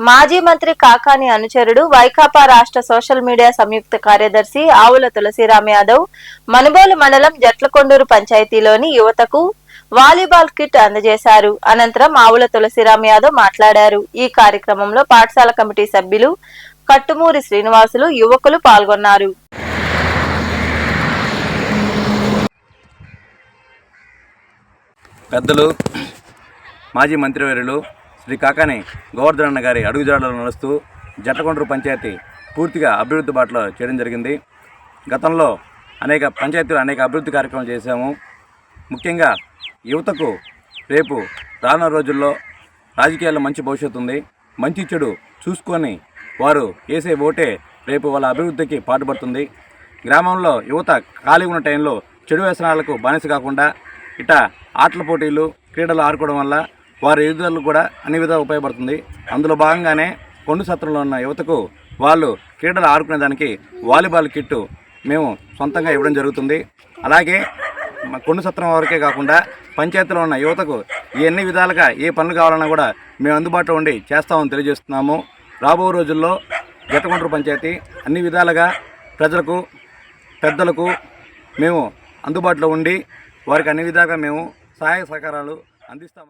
మాజీ మంత్రి కాకాని అనుచరుడు వైకాపా రాష్ట్ర సోషల్ మీడియా సంయుక్త కార్యదర్శి ఆవుల తులసిరామ్ యాదవ్ మనుబోలు మండలం జట్లకొండూరు పంచాయతీలోని యువతకు వాలీబాల్ కిట్ అందజేశారు. అనంతరం ఆవుల తులసిరామ్ యాదవ్ మాట్లాడారు. ఈ కార్యక్రమంలో పాఠశాల కమిటీ సభ్యులు కట్టుమూరి శ్రీనివాసులు, యువకులు పాల్గొన్నారు. పెద్దలు మాజీ మంత్రివర్యులు శ్రీ కాకాని గోవర్ధన్ అన్న గారి అడుగుజాడలో నడుస్తూ జట్లకొండూరు పంచాయతీ పూర్తిగా అభివృద్ధి బాటలో చేయడం జరిగింది. గతంలో అనేక పంచాయతీలు అనేక అభివృద్ధి కార్యక్రమాలు చేశాము. ముఖ్యంగా యువతకు రేపు రానున్న రోజుల్లో రాజకీయాల్లో మంచి భవిష్యత్తు ఉంది. మంచి చెడు చూసుకొని వారు వేసే ఓటే రేపు వాళ్ళ అభివృద్ధికి పాటుపడుతుంది. గ్రామంలో యువత ఖాళీ ఉన్న టైంలో చెడు వ్యసనాలకు బానిస కాకుండా ఇట ఆటల పోటీలు క్రీడలు ఆడుకోవడం వల్ల వారి ఎదుగుదలకు కూడా అన్ని విధాలు ఉపయోగపడుతుంది. అందులో భాగంగానే కొండ సత్రంలో ఉన్న యువతకు వాళ్ళు క్రీడలు ఆడుకునే దానికి వాలీబాల్ కిట్టు మేము సొంతంగా ఇవ్వడం జరుగుతుంది. అలాగే కొండ సత్రం వరకే కాకుండా పంచాయతీలో ఉన్న యువతకు ఎన్ని విధాలుగా ఏ పనులు కావాలన్నా కూడా మేము అందుబాటులో ఉండి చేస్తామని తెలియజేస్తున్నాము. రాబో రోజుల్లో జట్లకొండూరు పంచాయతీ అన్ని విధాలుగా ప్రజలకు పెద్దలకు మేము అందుబాటులో ఉండి వారికి అన్ని విధాలుగా మేము సహాయ సహకారాలు అందిస్తాము.